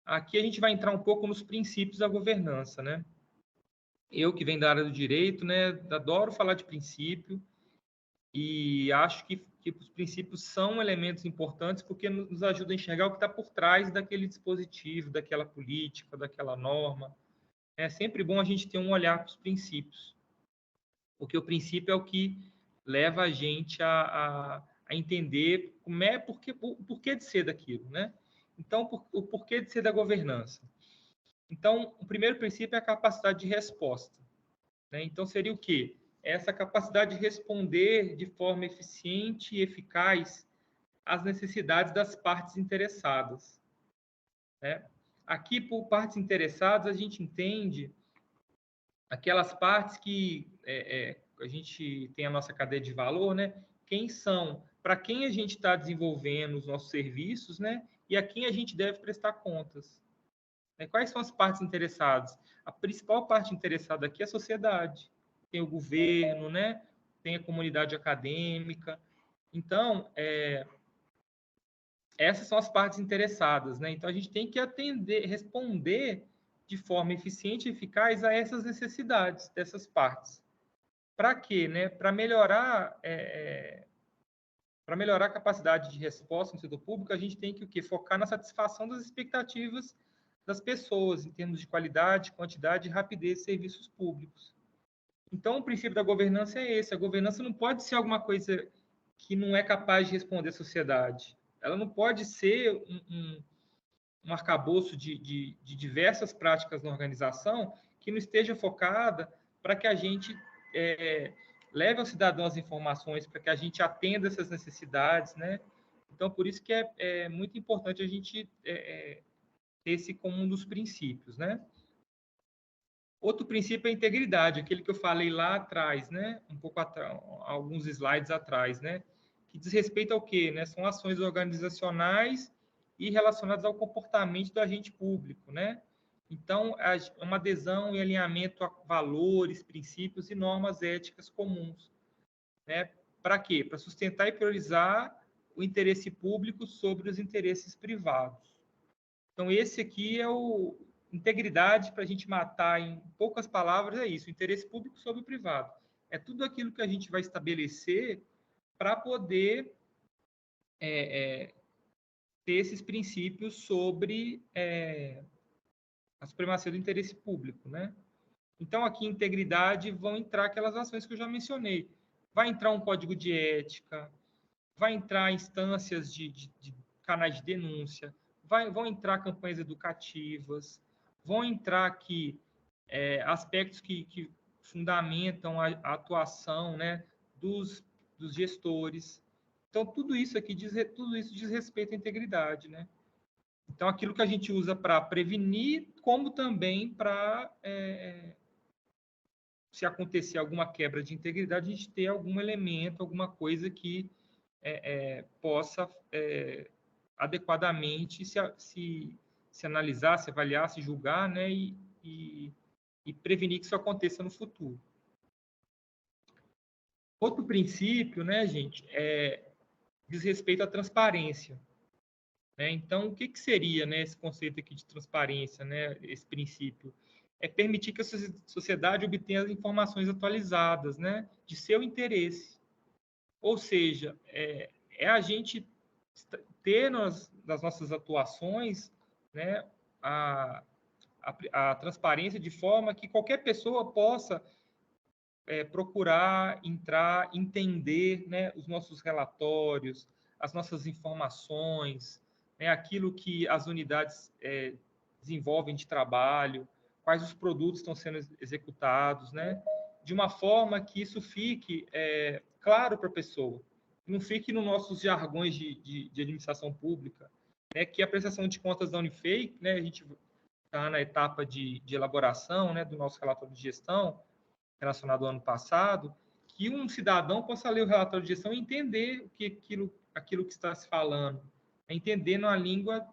Aqui a gente vai entrar um pouco nos princípios da governança, né? Eu, que venho da área do direito, né, adoro falar de princípio e acho que os princípios são elementos importantes porque nos ajudam a enxergar o que está por trás daquele dispositivo, daquela política, daquela norma. É sempre bom a gente ter um olhar para os princípios, porque o princípio é o que leva a gente a entender o porquê de ser daquilo, né? Então, o porquê de ser da governança. Então, o primeiro princípio é a capacidade de resposta, né? Então, seria o quê? Essa capacidade de responder de forma eficiente e eficaz às necessidades das partes interessadas, né? Aqui, por partes interessadas, a gente entende aquelas partes que a gente tem a nossa cadeia de valor, né? Quem são, para quem a gente está desenvolvendo os nossos serviços, né? E a quem a gente deve prestar contas. Né? Quais são as partes interessadas? A principal parte interessada aqui é a sociedade. Tem o governo, né? Tem a comunidade acadêmica. Então, essas são as partes interessadas, né? Então, a gente tem que responder de forma eficiente e eficaz a essas necessidades dessas partes. Para quê? Né? Para melhorar a capacidade de resposta no setor público, a gente tem que o quê? Focar na satisfação das expectativas das pessoas, em termos de qualidade, quantidade e rapidez de serviços públicos. Então, o princípio da governança é esse. A governança não pode ser alguma coisa que não é capaz de responder à sociedade. Ela não pode ser um arcabouço de diversas práticas na organização que não esteja focada para que a gente leve ao cidadão as informações, para que a gente atenda essas necessidades, né? Então, por isso que é muito importante a gente ter esse como um dos princípios, né? Outro princípio é a integridade, aquele que eu falei lá atrás, né? Um pouco alguns slides atrás, né? Que diz respeito ao quê? Né? São ações organizacionais e relacionadas ao comportamento do agente público, né? Então, uma adesão e alinhamento a valores, princípios e normas éticas comuns, né? Para quê? Para sustentar e priorizar o interesse público sobre os interesses privados. Então, esse aqui é o integridade, para a gente matar em poucas palavras, é isso, interesse público sobre o privado. É tudo aquilo que a gente vai estabelecer para poder ter esses princípios sobre a supremacia do interesse público, né? Então, aqui em integridade vão entrar aquelas ações que eu já mencionei. Vai entrar um código de ética, vai entrar instâncias de canais de denúncia, vão entrar campanhas educativas, vão entrar aqui aspectos que fundamentam a atuação, né, dos gestores. Então, tudo isso aqui tudo isso diz respeito à integridade, né? Então, aquilo que a gente usa para prevenir, como também para, se acontecer alguma quebra de integridade, a gente ter algum elemento, alguma coisa que possa adequadamente se analisar, se avaliar, se julgar, né, e prevenir que isso aconteça no futuro. Outro princípio, né, gente, diz respeito à transparência. Né? Então, o que seria, né, esse conceito aqui de transparência, né, esse princípio? É permitir que a sociedade obtenha as informações atualizadas, né, de seu interesse. Ou seja, a gente ter nas nossas atuações, né, a transparência de forma que qualquer pessoa possa procurar entrar, entender, né, os nossos relatórios, as nossas informações, né, aquilo que as unidades desenvolvem de trabalho, quais os produtos estão sendo executados, né, de uma forma que isso fique claro para a pessoa, não fique nos nossos jargões de administração pública, né, que a prestação de contas da Unifei, né, a gente está na etapa de elaboração, né, do nosso relatório de gestão, relacionado ao ano passado, que um cidadão possa ler o relatório de gestão e entender aquilo que está se falando, entendendo a língua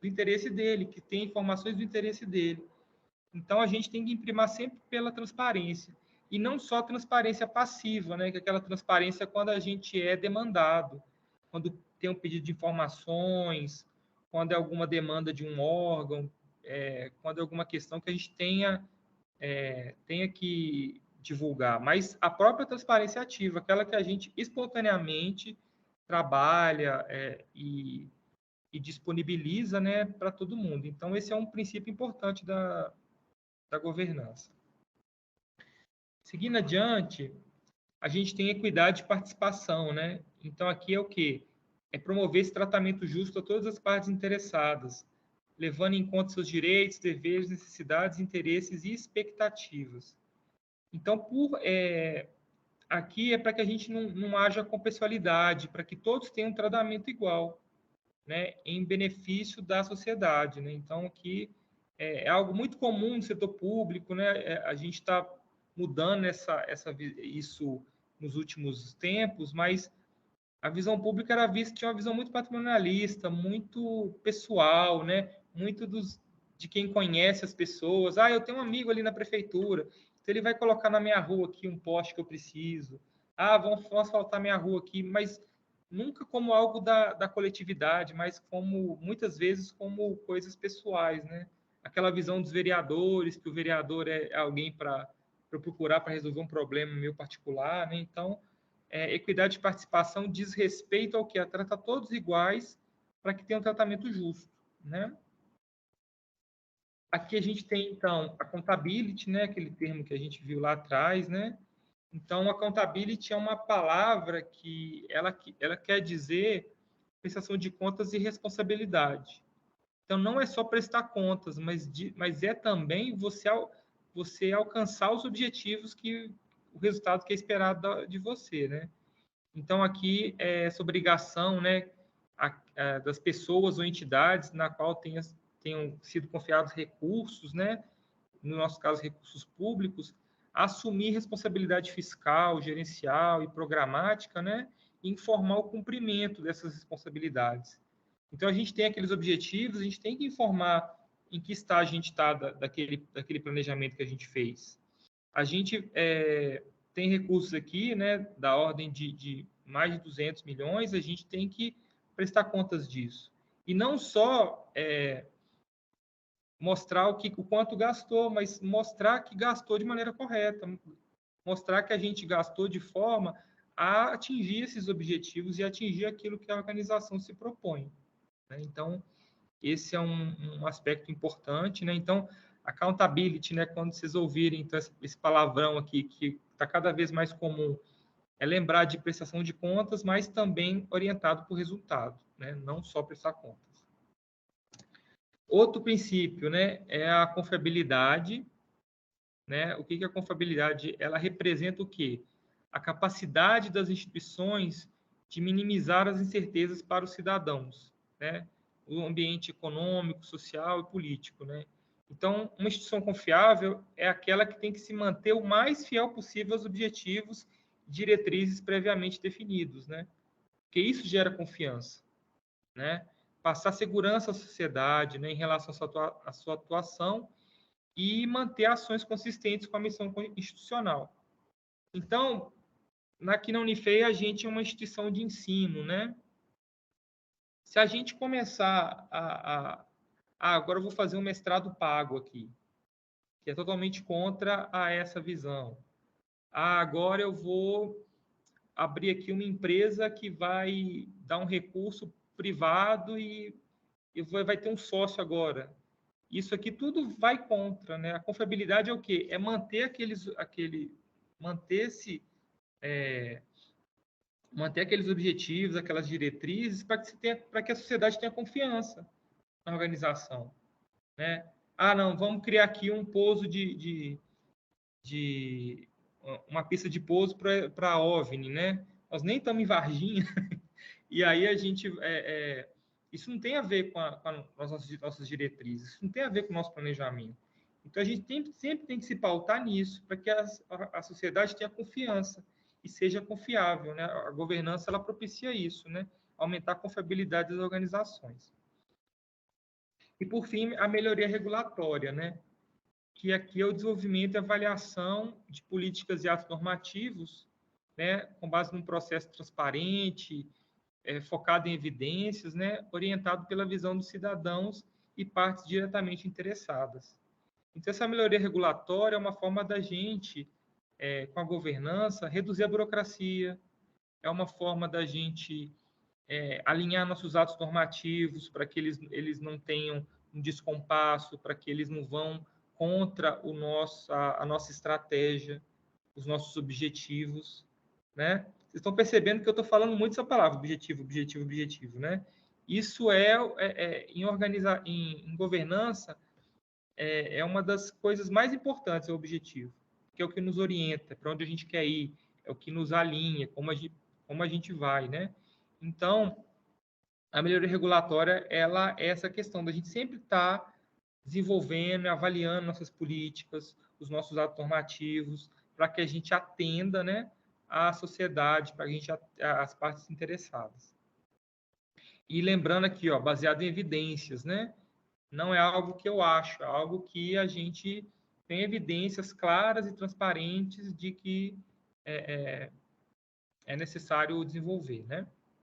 do interesse dele, que tem informações do interesse dele. Então, a gente tem que imprimar sempre pela transparência. E não só transparência passiva, né? Que é aquela transparência quando a gente é demandado, quando tem um pedido de informações, quando é alguma demanda de um órgão, quando é alguma questão que a gente tenha que divulgar. Mas a própria transparência ativa, aquela que a gente espontaneamente trabalha e disponibiliza, né, para todo mundo. Então, esse é um princípio importante da governança. Seguindo adiante, a gente tem equidade de participação, né? Então, aqui é o quê? É promover esse tratamento justo a todas as partes interessadas, levando em conta seus direitos, deveres, necessidades, interesses e expectativas. Então, aqui é para que a gente não haja compessoalidade, para que todos tenham um tratamento igual, né, em benefício da sociedade, né? Então, aqui é algo muito comum no setor público, né? A gente está mudando isso nos últimos tempos, mas a visão pública era vista, tinha uma visão muito patrimonialista, muito pessoal, né? Muito de quem conhece as pessoas. Eu tenho um amigo ali na prefeitura, então ele vai colocar na minha rua aqui um poste que eu preciso. Vamos asfaltar minha rua aqui, mas nunca como algo da coletividade, mas muitas vezes como coisas pessoais, né? Aquela visão dos vereadores, que o vereador é alguém para procurar para resolver um problema meu particular, né? Então, equidade de participação diz respeito ao que trata todos iguais para que tenha um tratamento justo, né? Aqui a gente tem, então, accountability, né? Aquele termo que a gente viu lá atrás, né? Então, accountability é uma palavra que ela quer dizer prestação de contas e responsabilidade. Então, não é só prestar contas, mas é também você alcançar os objetivos o resultado que é esperado de você, né? Então, aqui é essa obrigação, né, das pessoas ou entidades na qual tenham sido confiados recursos, né, no nosso caso, recursos públicos, assumir responsabilidade fiscal, gerencial e programática, né, e informar o cumprimento dessas responsabilidades. Então, a gente tem aqueles objetivos, a gente tem que informar em que estágio a gente está daquele planejamento que a gente fez. A gente tem recursos aqui, né, da ordem de mais de 200 milhões, a gente tem que prestar contas disso. E não só mostrar o quanto gastou, mas mostrar que gastou de maneira correta, mostrar que a gente gastou de forma a atingir esses objetivos e atingir aquilo que a organização se propõe, né? Então, esse é um aspecto importante, né? Então, accountability, né? Quando vocês ouvirem então, esse palavrão aqui, que está cada vez mais comum, é lembrar de prestação de contas, mas também orientado por resultado, né? Não só prestar contas. Outro princípio, né? É a confiabilidade, né? O que é a confiabilidade? Ela representa o quê? A capacidade das instituições de minimizar as incertezas para os cidadãos, né? O ambiente econômico, social e político, né? Então, uma instituição confiável é aquela que tem que se manter o mais fiel possível aos objetivos e diretrizes previamente definidos, né? Porque isso gera confiança, né? Passar segurança à sociedade, né, em relação à sua atuação e manter ações consistentes com a missão institucional. Então, aqui na Unifei, a gente é uma instituição de ensino, né? Se a gente começar agora eu vou fazer um mestrado pago aqui, que é totalmente contra essa visão. Agora eu vou abrir aqui uma empresa que vai dar um recurso privado e vai ter um sócio agora. Isso aqui tudo vai contra, né? A confiabilidade é o quê? É manter manter aqueles objetivos, aquelas diretrizes, para que a sociedade tenha confiança na organização, né? Não, vamos criar aqui um pouso de uma pista de pouso para OVNI, né? Nós nem estamos em Varginha, e aí a gente isso não tem a ver com as nossas diretrizes, isso não tem a ver com o nosso planejamento. Então, a gente sempre tem que se pautar nisso, para que a sociedade tenha confiança e seja confiável, né? A governança, ela propicia isso, né? Aumentar a confiabilidade das organizações. E, por fim, a melhoria regulatória, né? Que aqui é o desenvolvimento e avaliação de políticas e atos normativos, né? Com base num processo transparente, focado em evidências, né, orientado pela visão dos cidadãos e partes diretamente interessadas. Então, essa melhoria regulatória é uma forma da gente, com a governança, reduzir a burocracia, é uma forma da gente alinhar nossos atos normativos para que eles não tenham um descompasso, para que eles não vão contra a nossa estratégia, os nossos objetivos, né? Vocês estão percebendo que eu estou falando muito essa palavra, objetivo, objetivo, objetivo, né? Isso em governança, é uma das coisas mais importantes, é o objetivo, que é o que nos orienta, para onde a gente quer ir, é o que nos alinha, como a gente vai, né? Então, a melhoria regulatória, ela é essa questão da gente sempre estar desenvolvendo, avaliando nossas políticas, os nossos atos normativos, para que a gente atenda, né, a sociedade, para a gente as partes interessadas. E lembrando aqui, ó, baseado em evidências, né? Não é algo que eu acho, é algo que a gente tem evidências claras e transparentes de que é necessário desenvolver, né?